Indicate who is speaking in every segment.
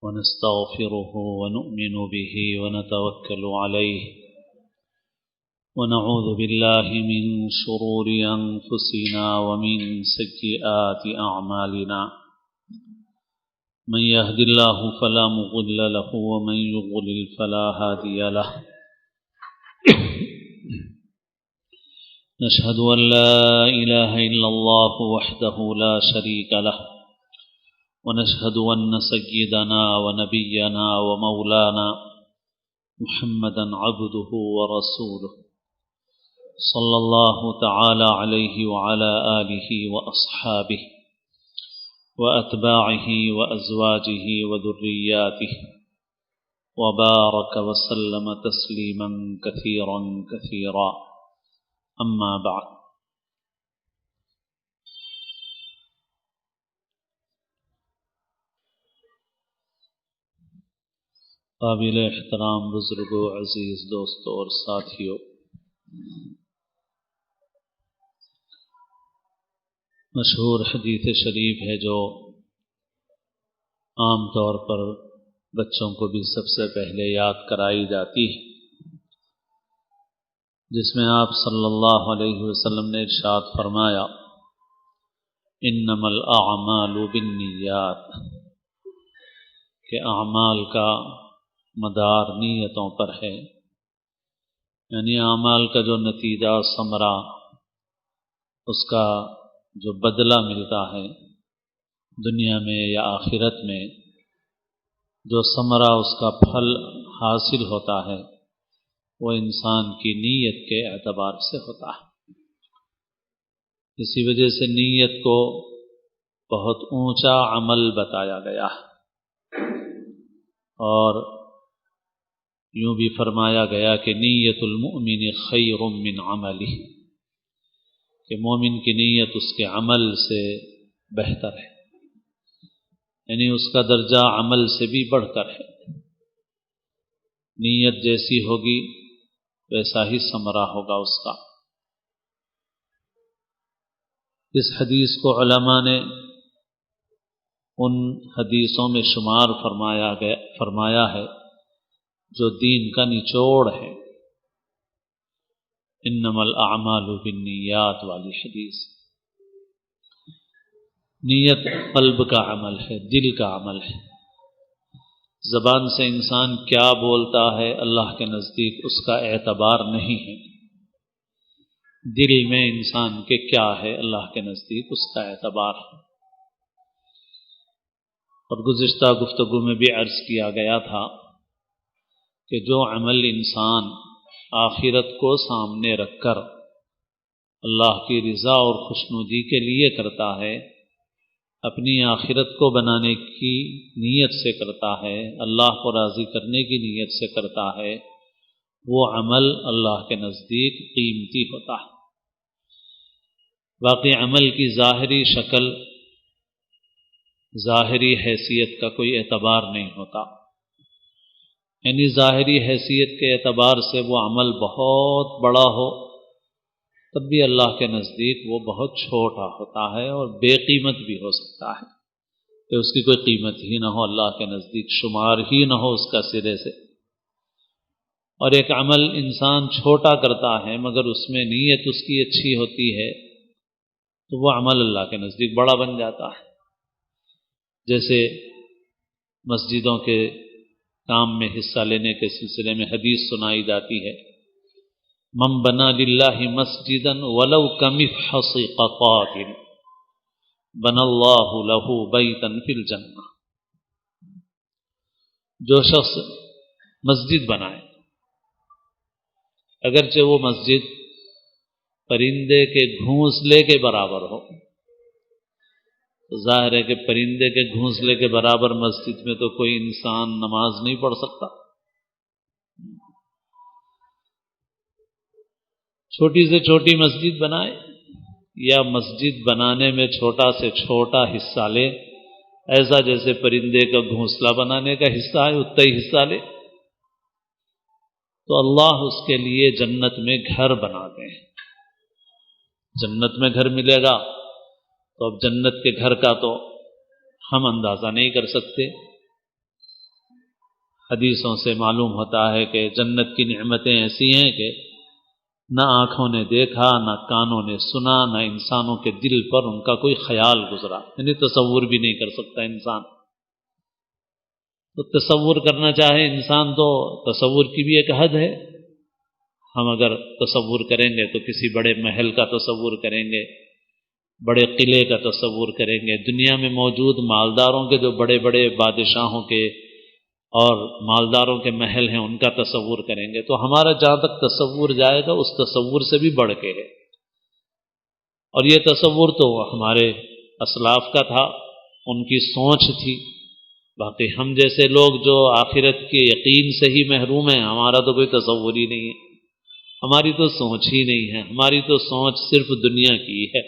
Speaker 1: ونستغفره ونؤمن به ونتوكل عليه ونعوذ بالله من شرور أنفسنا ومن سيئات أعمالنا من يهد الله فلا مضل له ومن يضلل فلا هادي له نشهد أن لا إله إلا الله وحده لا شريك له ونشهد أن سيدنا ونبينا ومولانا محمدا عبده ورسوله صلى الله تعالى عليه وعلى آله وأصحابه وأتباعه وأزواجه وذرياته وبارك وسلم تسليما كثيرا كثيرا أما بعد قابل احترام بزرگوں، عزیز دوستوں اور ساتھیوں، مشہور حدیث شریف ہے جو عام طور پر بچوں کو بھی سب سے پہلے یاد کرائی جاتی ہے، جس میں آپ صلی اللہ علیہ وسلم نے ارشاد فرمایا انما الاعمال بالنیات، کہ اعمال کا مدار نیتوں پر ہے، یعنی اعمال کا جو نتیجہ ثمرہ، اس کا جو بدلہ ملتا ہے دنیا میں یا آخرت میں، جو ثمرہ اس کا پھل حاصل ہوتا ہے وہ انسان کی نیت کے اعتبار سے ہوتا ہے۔ اسی وجہ سے نیت کو بہت اونچا عمل بتایا گیا ہے، اور یوں بھی فرمایا گیا کہ نیت المؤمن خیر من عملہ، کہ مومن کی نیت اس کے عمل سے بہتر ہے، یعنی اس کا درجہ عمل سے بھی بڑھ کر ہے۔ نیت جیسی ہوگی ویسا ہی ثمرہ ہوگا اس کا۔ اس حدیث کو علماء نے ان حدیثوں میں شمار فرمایا ہے جو دین کا نچوڑ ہے، انما الاعمال بالنیات والی حدیث۔ نیت قلب کا عمل ہے، دل کا عمل ہے۔ زبان سے انسان کیا بولتا ہے اللہ کے نزدیک اس کا اعتبار نہیں ہے، دل میں انسان کے کیا ہے اللہ کے نزدیک اس کا اعتبار ہے۔ اور گزشتہ گفتگو میں بھی عرض کیا گیا تھا کہ جو عمل انسان آخرت کو سامنے رکھ کر اللہ کی رضا اور خوشنودی کے لیے کرتا ہے، اپنی آخرت کو بنانے کی نیت سے کرتا ہے، اللہ کو راضی کرنے کی نیت سے کرتا ہے، وہ عمل اللہ کے نزدیک قیمتی ہوتا ہے۔ باقی عمل کی ظاہری شکل، ظاہری حیثیت کا کوئی اعتبار نہیں ہوتا، یعنی ظاہری حیثیت کے اعتبار سے وہ عمل بہت بڑا ہو تب بھی اللہ کے نزدیک وہ بہت چھوٹا ہوتا ہے، اور بے قیمت بھی ہو سکتا ہے کہ اس کی کوئی قیمت ہی نہ ہو، اللہ کے نزدیک شمار ہی نہ ہو اس کا سرے سے۔ اور ایک عمل انسان چھوٹا کرتا ہے مگر اس میں نیت اس کی اچھی ہوتی ہے تو وہ عمل اللہ کے نزدیک بڑا بن جاتا ہے۔ جیسے مسجدوں کے کام میں حصہ لینے کے سلسلے میں حدیث سنائی جاتی ہے، من بنا للہ مسجدا ولو کمفحص قطات بنا اللہ لہ بیتا فی الجنہ، جو شخص مسجد بنائے، اگرچہ وہ مسجد پرندے کے گھونسلے کے برابر ہو، تو ظاہر ہے کہ پرندے کے گھونسلے کے برابر مسجد میں تو کوئی انسان نماز نہیں پڑھ سکتا۔ چھوٹی سے چھوٹی مسجد بنائے یا مسجد بنانے میں چھوٹا سے چھوٹا حصہ لے، ایسا جیسے پرندے کا گھونسلہ بنانے کا حصہ ہے اتنا ہی حصہ لے، تو اللہ اس کے لیے جنت میں گھر بناتے ہیں۔ جنت میں گھر ملے گا تو اب جنت کے گھر کا تو ہم اندازہ نہیں کر سکتے، حدیثوں سے معلوم ہوتا ہے کہ جنت کی نعمتیں ایسی ہیں کہ نہ آنکھوں نے دیکھا، نہ کانوں نے سنا، نہ انسانوں کے دل پر ان کا کوئی خیال گزرا، یعنی تصور بھی نہیں کر سکتا انسان۔ تو تصور کرنا چاہے انسان تو تصور کی بھی ایک حد ہے۔ ہم اگر تصور کریں گے تو کسی بڑے محل کا تصور کریں گے، بڑے قلعے کا تصور کریں گے، دنیا میں موجود مالداروں کے جو بڑے بڑے بادشاہوں کے اور مالداروں کے محل ہیں ان کا تصور کریں گے، تو ہمارا جہاں تک تصور جائے گا اس تصور سے بھی بڑھ کے ہے۔ اور یہ تصور تو ہمارے اسلاف کا تھا، ان کی سوچ تھی۔ باقی ہم جیسے لوگ جو آخرت کے یقین سے ہی محروم ہیں، ہمارا تو کوئی تصور ہی نہیں ہے، ہماری تو سوچ ہی نہیں ہے، ہماری تو سوچ صرف دنیا کی ہے۔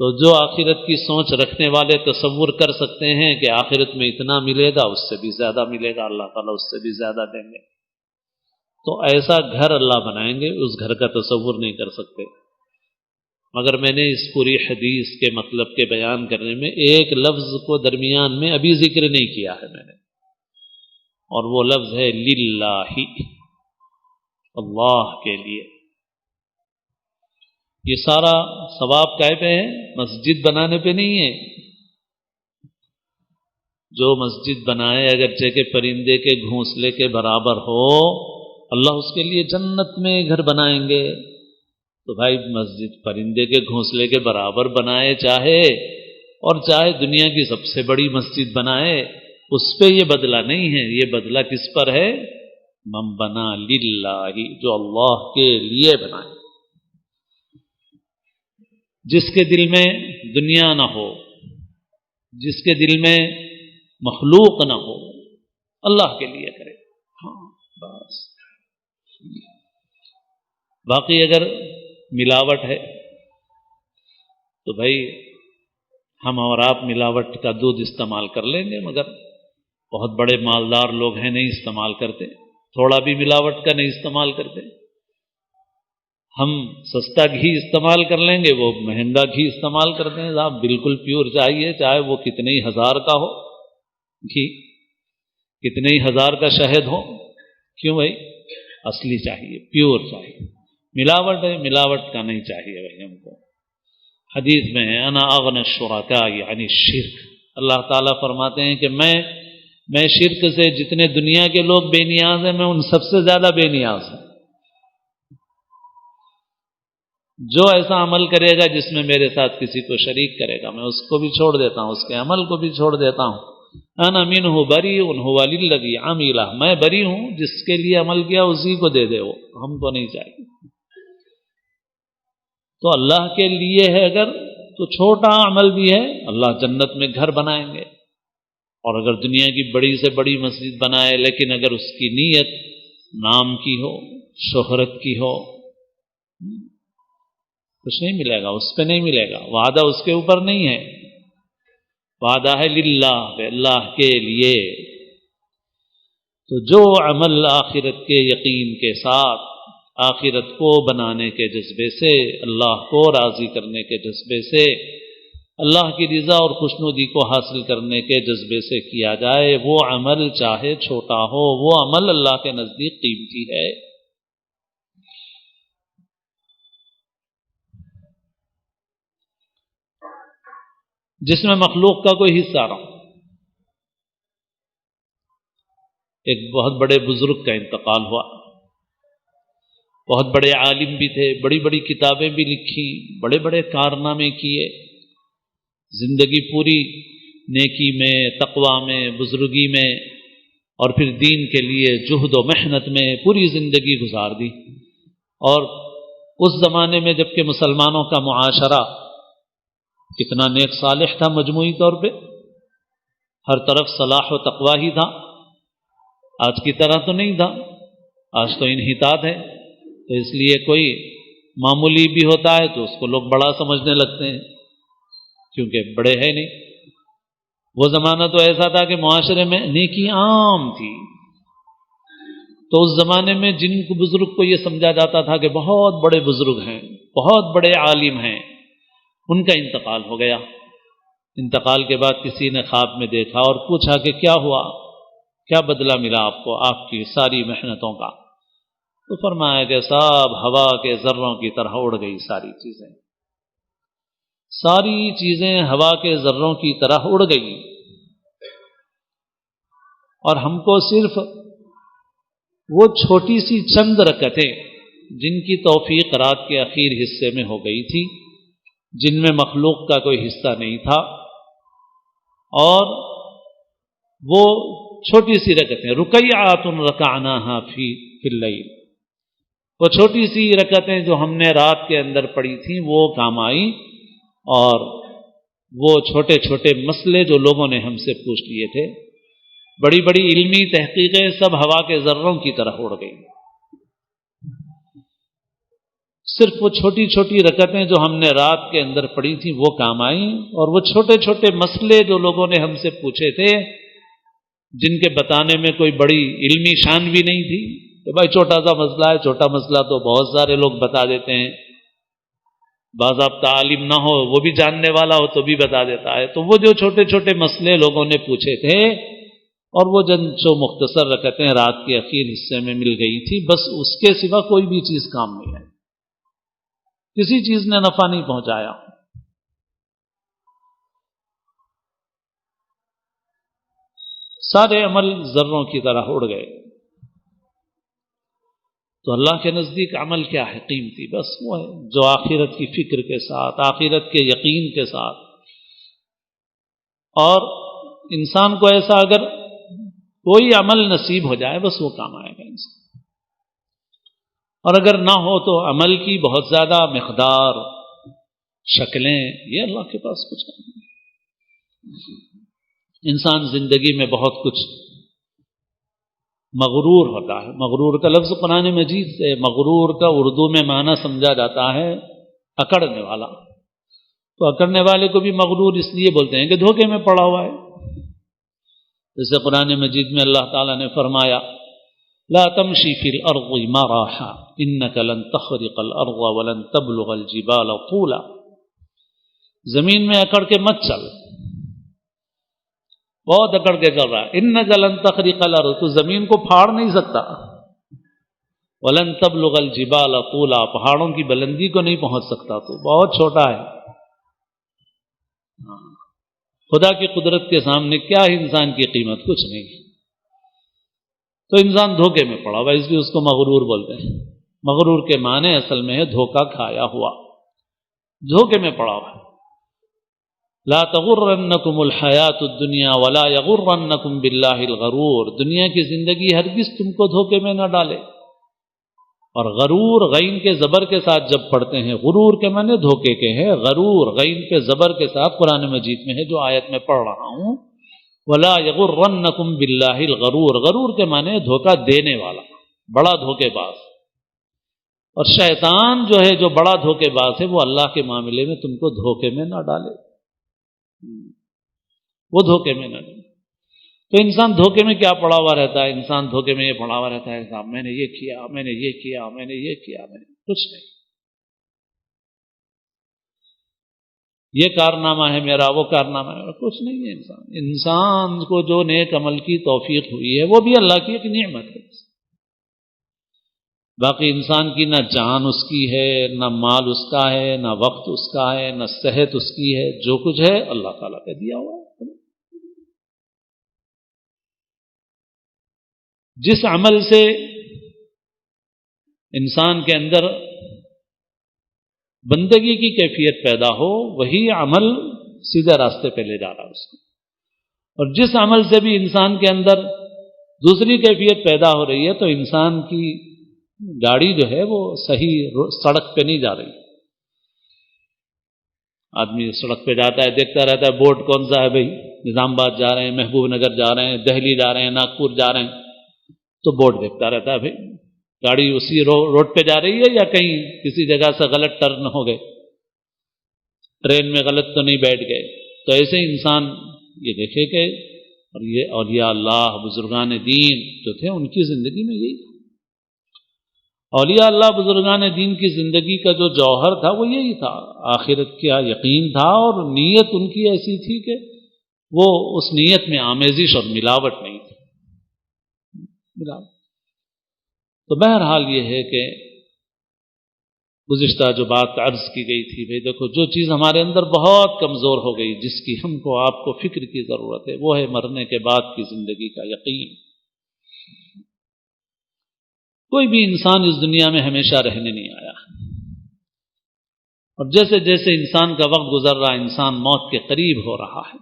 Speaker 1: تو جو آخرت کی سوچ رکھنے والے تصور کر سکتے ہیں کہ آخرت میں اتنا ملے گا، اس سے بھی زیادہ ملے گا، اللہ تعالیٰ اس سے بھی زیادہ دیں گے، تو ایسا گھر اللہ بنائیں گے، اس گھر کا تصور نہیں کر سکتے۔ مگر میں نے اس پوری حدیث کے مطلب کے بیان کرنے میں ایک لفظ کو درمیان میں ابھی ذکر نہیں کیا ہے میں نے، اور وہ لفظ ہے للہ، اللہ کے لیے۔ یہ سارا ثواب کائے پہ ہے؟ مسجد بنانے پہ نہیں ہے۔ جو مسجد بنائے اگرچہ کہ پرندے کے گھونسلے کے برابر ہو، اللہ اس کے لیے جنت میں گھر بنائیں گے۔ تو بھائی مسجد پرندے کے گھونسلے کے برابر بنائے چاہے، اور چاہے دنیا کی سب سے بڑی مسجد بنائے، اس پہ یہ بدلہ نہیں ہے۔ یہ بدلہ کس پر ہے؟ من بنا للہ، جو اللہ کے لیے بنائے۔ جس کے دل میں دنیا نہ ہو، جس کے دل میں مخلوق نہ ہو، اللہ کے لیے کرے، ہاں بس۔ باقی اگر ملاوٹ ہے تو بھائی ہم اور آپ ملاوٹ کا دودھ استعمال کر لیں گے، مگر بہت بڑے مالدار لوگ ہیں نہیں استعمال کرتے، تھوڑا بھی ملاوٹ کا نہیں استعمال کرتے۔ ہم سستا گھی استعمال کر لیں گے، وہ مہنگا گھی استعمال کرتے ہیں۔ صاحب بالکل پیور چاہیے، چاہے وہ کتنے ہی ہزار کا ہو گھی، کتنے ہی ہزار کا شہد ہو، کیوں بھائی؟ اصلی چاہیے، پیور چاہیے۔ ملاوٹ ہے، ملاوٹ کا نہیں چاہیے بھائی ہم کو۔ حدیث میں ہے انا اغنى الشرکاء یعنی شرک، اللہ تعالیٰ فرماتے ہیں کہ میں شرک سے جتنے دنیا کے لوگ بے نیاز ہیں، میں ان سب سے زیادہ بے نیاز ہوں۔ جو ایسا عمل کرے گا جس میں میرے ساتھ کسی کو شریک کرے گا، میں اس کو بھی چھوڑ دیتا ہوں، اس کے عمل کو بھی چھوڑ دیتا ہوں۔ انا منہ بری هو للذی عمل، میں بری ہوں، جس کے لیے عمل کیا اسی کو دے دے، وہ ہم کو نہیں چاہیے۔ تو اللہ کے لیے ہے اگر تو چھوٹا عمل بھی ہے، اللہ جنت میں گھر بنائیں گے۔ اور اگر دنیا کی بڑی سے بڑی مسجد بنائے، لیکن اگر اس کی نیت نام کی ہو، شہرت کی ہو، کچھ نہیں ملے گا، اس پہ نہیں ملے گا، وعدہ اس کے اوپر نہیں ہے، وعدہ ہے للہ، اللہ کے لیے۔ تو جو عمل آخرت کے یقین کے ساتھ، آخرت کو بنانے کے جذبے سے، اللہ کو راضی کرنے کے جذبے سے، اللہ کی رضا اور خوشنودی کو حاصل کرنے کے جذبے سے کیا جائے، وہ عمل چاہے چھوٹا ہو، وہ عمل اللہ کے نزدیک قیمتی ہے۔ جس میں مخلوق کا کوئی حصہ نہ ہو۔ ایک بہت بڑے بزرگ کا انتقال ہوا، بہت بڑے عالم بھی تھے، بڑی بڑی کتابیں بھی لکھی، بڑے بڑے کارنامے کیے، زندگی پوری نیکی میں، تقوی میں، بزرگی میں، اور پھر دین کے لیے جہد و محنت میں پوری زندگی گزار دی۔ اور اس زمانے میں جبکہ مسلمانوں کا معاشرہ کتنا نیک صالح تھا، مجموعی طور پہ ہر طرف صلاح و تقوی ہی تھا، آج کی طرح تو نہیں تھا، آج تو انحطاط ہے۔ تو اس لیے کوئی معمولی بھی ہوتا ہے تو اس کو لوگ بڑا سمجھنے لگتے ہیں، کیونکہ بڑے ہے نہیں۔ وہ زمانہ تو ایسا تھا کہ معاشرے میں نیکی عام تھی، تو اس زمانے میں جن کو بزرگ کو یہ سمجھا جاتا تھا کہ بہت بڑے بزرگ ہیں، بہت بڑے عالم ہیں، ان کا انتقال ہو گیا۔ انتقال کے بعد کسی نے خواب میں دیکھا اور پوچھا کہ کیا ہوا؟ کیا بدلہ ملا آپ کو آپ کی ساری محنتوں کا؟ تو فرمایا کہ صاحب ہوا کے ذروں کی طرح اڑ گئی ساری چیزیں، ساری چیزیں ہوا کے ذروں کی طرح اڑ گئی، اور ہم کو صرف وہ چھوٹی سی چند رکعتیں جن کی توفیق رات کے اخیر حصے میں ہو گئی تھی، جن میں مخلوق کا کوئی حصہ نہیں تھا، اور وہ چھوٹی سی رکعتیں رکیعات رکعناہا فی اللیل، وہ چھوٹی سی رکعتیں جو ہم نے رات کے اندر پڑھی تھیں وہ کام آئی، اور وہ چھوٹے چھوٹے مسئلے جو لوگوں نے ہم سے پوچھ لیے تھے، بڑی بڑی علمی تحقیقیں، سب ہوا کے ذروں کی طرح اڑ گئی۔ صرف وہ چھوٹی چھوٹی رکعتیں جو ہم نے رات کے اندر پڑھی تھیں وہ کام آئیں، اور وہ چھوٹے چھوٹے مسئلے جو لوگوں نے ہم سے پوچھے تھے، جن کے بتانے میں کوئی بڑی علمی شان بھی نہیں تھی کہ بھائی چھوٹا سا مسئلہ ہے، چھوٹا مسئلہ تو بہت سارے لوگ بتا دیتے ہیں، باضابطہ عالم نہ ہو وہ بھی جاننے والا ہو تو بھی بتا دیتا ہے۔ تو وہ جو چھوٹے چھوٹے مسئلے لوگوں نے پوچھے تھے، اور وہ جو مختصر رکعتیں رات کے اخیر حصے میں مل گئی تھی، بس اس کے سوا کوئی بھی چیز کام نہیں آئی، کسی چیز نے نفع نہیں پہنچایا۔ سارے عمل ذروں کی طرح اڑ گئے۔ تو اللہ کے نزدیک عمل کیا ہے؟ قیمتی بس وہ ہے جو آخرت کی فکر کے ساتھ، آخرت کے یقین کے ساتھ، اور انسان کو ایسا اگر کوئی عمل نصیب ہو جائے بس وہ کام آئے گا انسان، اور اگر نہ ہو تو عمل کی بہت زیادہ مقدار، شکلیں، یہ اللہ کے پاس کچھ نہیں۔ انسان زندگی میں بہت کچھ مغرور ہوتا ہے۔ مغرور کا لفظ قرآن مجید سے، مغرور کا اردو میں معنی سمجھا جاتا ہے اکڑنے والا، تو اکڑنے والے کو بھی مغرور اس لیے بولتے ہیں کہ دھوکے میں پڑا ہوا ہے۔ جیسے قرآن مجید میں اللہ تعالیٰ نے فرمایا لا تمشی فی الارض مراحا انک لن تخرق الارض ولن تبلغ الجبال طولا، زمین میں اکڑ کے مت چل، بہت اکڑ کے چل رہا ہے، انک لن تخرق الارض، تو زمین کو پھاڑ نہیں سکتا، ولن تبلغ الجبال طولا، پہاڑوں کی بلندی کو نہیں پہنچ سکتا، تو بہت چھوٹا ہے۔ خدا کی قدرت کے سامنے کیا ہے انسان کی قیمت؟ کچھ نہیں۔ تو انسان دھوکے میں پڑا ہوا، اس لیے اس کو مغرور بولتے ہیں۔ مغرور کے معنی اصل میں ہے دھوکہ کھایا ہوا، دھوکے میں پڑا ہوا۔ لا تغرنکم الحیات الدنیا ولا یغرنکم باللہ الغرور، دنیا کی زندگی ہرگز تم کو دھوکے میں نہ ڈالے۔ اور غرور غین کے زبر کے ساتھ جب پڑھتے ہیں، غرور کے معنی دھوکے کے ہیں، غرور غین کے زبر کے ساتھ قرآن مجید میں ہے جو آیت میں پڑھ رہا ہوں، ولا یغرنکم باللہ الغرور، غرور کے معنی دھوکہ دینے والا، بڑا دھوکے باز۔ اور شیطان جو ہے جو بڑا دھوکے باز ہے وہ اللہ کے معاملے میں تم کو دھوکے میں نہ ڈالے، وہ دھوکے میں نہ ڈالے۔ تو انسان دھوکے میں کیا پڑا ہوا رہتا ہے؟ انسان دھوکے میں یہ پڑا ہوا رہتا ہے صاحب میں نے یہ کیا، میں نے یہ کیا، میں نے یہ کیا، میں نے کچھ نہیں، یہ کارنامہ ہے میرا، وہ کارنامہ ہے میرا، کچھ نہیں ہے۔ انسان کو جو نیک عمل کی توفیق ہوئی ہے وہ بھی اللہ کی ایک نعمت ہے، باقی انسان کی نہ جان اس کی ہے، نہ مال اس کا ہے، نہ وقت اس کا ہے، نہ صحت اس کی ہے، جو کچھ ہے اللہ تعالیٰ کا دیا ہوا ہے۔ جس عمل سے انسان کے اندر بندگی کی کیفیت پیدا ہو وہی عمل سیدھے راستے پہ لے جا رہا ہے اس کو، اور جس عمل سے بھی انسان کے اندر دوسری کیفیت پیدا ہو رہی ہے تو انسان کی گاڑی جو ہے وہ صحیح سڑک پہ نہیں جا رہی۔ آدمی سڑک پہ جاتا ہے، دیکھتا رہتا ہے بورڈ کون سا ہے، بھائی نظام آباد جا رہے ہیں، محبوب نگر جا رہے ہیں، دہلی جا رہے ہیں، ناگپور جا رہے ہیں، تو بورڈ دیکھتا رہتا ہے، بھائی گاڑی اسی روڈ پہ جا رہی ہے یا کہیں کسی جگہ سے غلط ٹرن ہو گئے، ٹرین میں غلط تو نہیں بیٹھ گئے۔ تو ایسے انسان یہ دیکھے کہ اور یہ اولیاء اللہ بزرگان دین جو تھے ان کی زندگی میں یہی تھا۔ اولیاء اللہ بزرگان دین کی زندگی کا جو جوہر تھا وہ یہی تھا، آخرت کا یقین تھا، اور نیت ان کی ایسی تھی کہ وہ اس نیت میں آمیزش اور ملاوٹ نہیں تھی۔ ملاوٹ۔ تو بہرحال یہ ہے کہ گزشتہ جو بات عرض کی گئی تھی، بھئی دیکھو جو چیز ہمارے اندر بہت کمزور ہو گئی، جس کی ہم کو آپ کو فکر کی ضرورت ہے، وہ ہے مرنے کے بعد کی زندگی کا یقین۔ کوئی بھی انسان اس دنیا میں ہمیشہ رہنے نہیں آیا، اور جیسے جیسے انسان کا وقت گزر رہا ہے، انسان موت کے قریب ہو رہا ہے،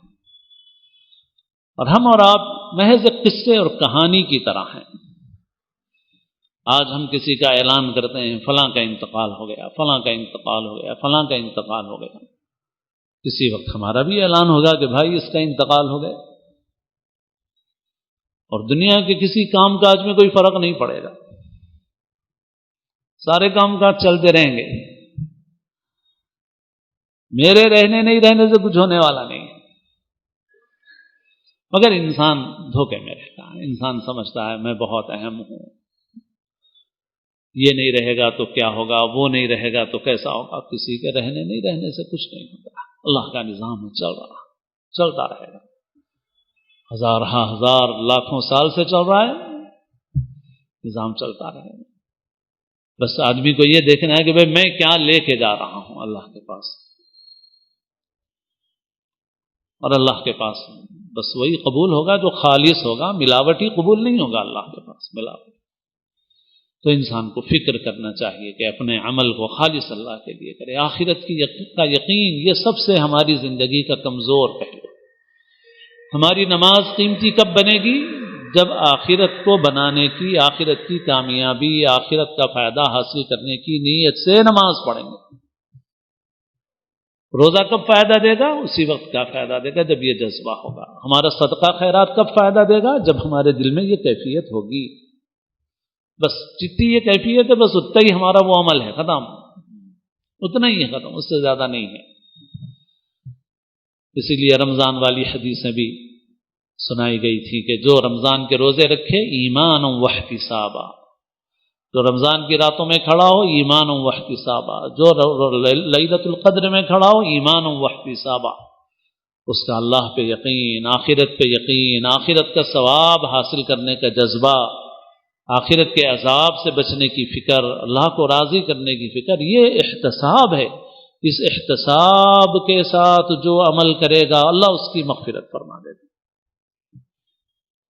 Speaker 1: اور ہم اور آپ محض ایک قصے اور کہانی کی طرح ہیں۔ آج ہم کسی کا اعلان کرتے ہیں فلاں کا انتقال ہو گیا، فلاں کا انتقال ہو گیا، فلاں کا انتقال ہو گیا، کسی وقت ہمارا بھی اعلان ہوگا کہ بھائی اس کا انتقال ہو گیا، اور دنیا کے کسی کام کاج میں کوئی فرق نہیں پڑے گا، سارے کام کاج چلتے رہیں گے، میرے رہنے نہیں رہنے سے کچھ ہونے والا نہیں ہے۔ مگر انسان دھوکے میں رہتا ہے، انسان سمجھتا ہے میں بہت اہم ہوں، یہ نہیں رہے گا تو کیا ہوگا، وہ نہیں رہے گا تو کیسا ہوگا۔ کسی کے رہنے نہیں رہنے سے کچھ نہیں ہوگا، اللہ کا نظام چل رہا، چلتا رہے گا، ہزار لاکھوں سال سے چل رہا ہے، نظام چلتا رہے گا۔ بس آدمی کو یہ دیکھنا ہے کہ بھئی میں کیا لے کے جا رہا ہوں اللہ کے پاس، اور اللہ کے پاس بس وہی قبول ہوگا جو خالص ہوگا، ملاوٹی قبول نہیں ہوگا اللہ کے پاس ملاوٹ۔ تو انسان کو فکر کرنا چاہیے کہ اپنے عمل کو خالص اللہ کے لیے کرے۔ آخرت کا یقین یہ سب سے ہماری زندگی کا کمزور پہلو۔ ہماری نماز قیمتی کب بنے گی؟ جب آخرت کو بنانے کی، آخرت کی کامیابی، آخرت کا فائدہ حاصل کرنے کی نیت سے نماز پڑھیں گے۔ روزہ کب فائدہ دے گا؟ اسی وقت کا فائدہ دے گا جب یہ جذبہ ہوگا۔ ہمارا صدقہ خیرات کب فائدہ دے گا؟ جب ہمارے دل میں یہ کیفیت ہوگی۔ بس جتنی یہ کیفیت ہے، بس اتنا ہی ہمارا وہ عمل ہے، ختم، اتنا ہی ہے ختم، اس سے زیادہ نہیں ہے۔ اسی لیے رمضان والی حدیثیں بھی سنائی گئی تھی کہ جو رمضان کے روزے رکھے ایمان و احتسابا، جو رمضان کی راتوں میں کھڑا ہو ایمان و احتسابا، جو لیلۃ القدر میں کھڑا ہو ایمان و احتسابا، اس کا اللہ پہ یقین، آخرت پہ یقین، آخرت کا ثواب حاصل کرنے کا جذبہ، آخرت کے عذاب سے بچنے کی فکر، اللہ کو راضی کرنے کی فکر، یہ احتساب ہے۔ اس احتساب کے ساتھ جو عمل کرے گا اللہ اس کی مغفرت فرما دے گا۔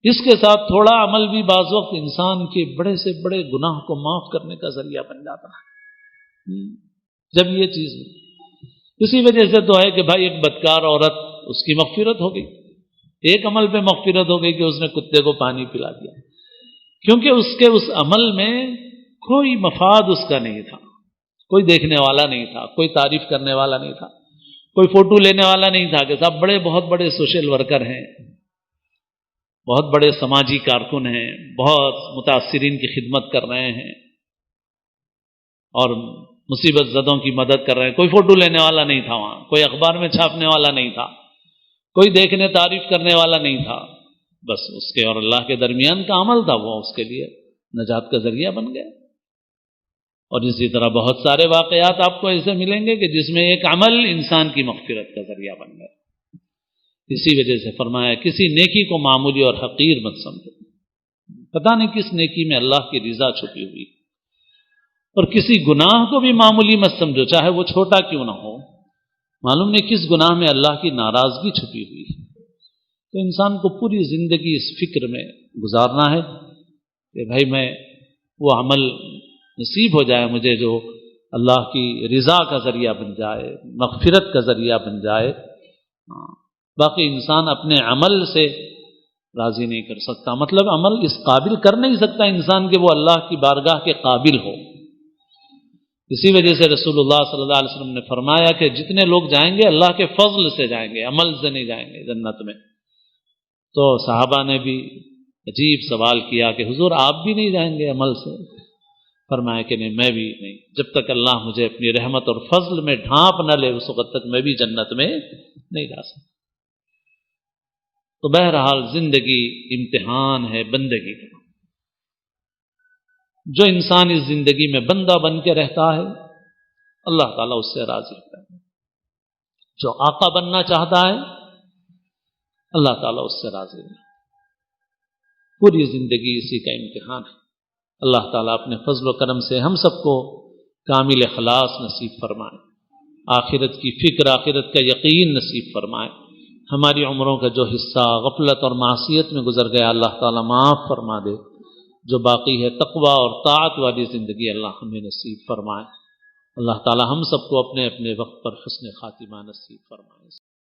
Speaker 1: اس کے ساتھ تھوڑا عمل بھی بعض وقت انسان کے بڑے سے بڑے گناہ کو معاف کرنے کا ذریعہ بن جاتا ہے، جب یہ چیز اسی وجہ سے تو ہے کہ بھائی ایک بدکار عورت، اس کی مغفرت ہو گئی، ایک عمل پہ مغفرت ہو گئی کہ اس نے کتے کو پانی پلا دیا، کیونکہ اس کے اس عمل میں کوئی مفاد اس کا نہیں تھا، کوئی دیکھنے والا نہیں تھا، کوئی تعریف کرنے والا نہیں تھا، کوئی فوٹو لینے والا نہیں تھا کہ صاحب بہت بڑے سوشل ورکر ہیں، بہت بڑے سماجی کارکن ہیں، بہت متاثرین کی خدمت کر رہے ہیں اور مصیبت زدوں کی مدد کر رہے ہیں، کوئی فوٹو لینے والا نہیں تھا وہاں، کوئی اخبار میں چھاپنے والا نہیں تھا، کوئی دیکھنے تعریف کرنے والا نہیں تھا، بس اس کے اور اللہ کے درمیان کا عمل تھا، وہ اس کے لیے نجات کا ذریعہ بن گیا۔ اور اسی طرح بہت سارے واقعات آپ کو ایسے ملیں گے کہ جس میں ایک عمل انسان کی مغفرت کا ذریعہ بن گیا۔ اسی وجہ سے فرمایا کسی نیکی کو معمولی اور حقیر مت سمجھو، پتہ نہیں کس نیکی میں اللہ کی رضا چھپی ہوئی، اور کسی گناہ کو بھی معمولی مت سمجھو، چاہے وہ چھوٹا کیوں نہ ہو، معلوم نہیں کس گناہ میں اللہ کی ناراضگی چھپی ہوئی ہے۔ تو انسان کو پوری زندگی اس فکر میں گزارنا ہے کہ بھائی میں وہ عمل نصیب ہو جائے مجھے جو اللہ کی رضا کا ذریعہ بن جائے، مغفرت کا ذریعہ بن جائے۔ باقی انسان اپنے عمل سے راضی نہیں کر سکتا، مطلب عمل اس قابل کر نہیں سکتا انسان کہ وہ اللہ کی بارگاہ کے قابل ہو۔ اسی وجہ سے رسول اللہ صلی اللہ علیہ وسلم نے فرمایا کہ جتنے لوگ جائیں گے اللہ کے فضل سے جائیں گے، عمل سے نہیں جائیں گے جنت میں۔ تو صحابہ نے بھی عجیب سوال کیا کہ حضور آپ بھی نہیں جائیں گے عمل سے؟ فرمایا کہ نہیں، میں بھی نہیں، جب تک اللہ مجھے اپنی رحمت اور فضل میں ڈھانپ نہ لے اس وقت تک میں بھی جنت میں نہیں جا سکتا۔ تو بہرحال زندگی امتحان ہے بندگی کا، جو انسان اس زندگی میں بندہ بن کے رہتا ہے اللہ تعالیٰ اس سے راضی ہوتا ہے، جو آقا بننا چاہتا ہے اللہ تعالیٰ اس سے راضی ہے۔ پوری زندگی اسی کا امتحان ہے۔ اللہ تعالیٰ اپنے فضل و کرم سے ہم سب کو کامل اخلاص نصیب فرمائے، آخرت کی فکر، آخرت کا یقین نصیب فرمائے۔ ہماری عمروں کا جو حصہ غفلت اور معصیت میں گزر گیا اللہ تعالیٰ معاف فرما دے، جو باقی ہے تقوی اور طاعت والی زندگی اللہ ہمیں نصیب فرمائے۔ اللہ تعالیٰ ہم سب کو اپنے اپنے وقت پر حسن خاتمہ نصیب فرمائے۔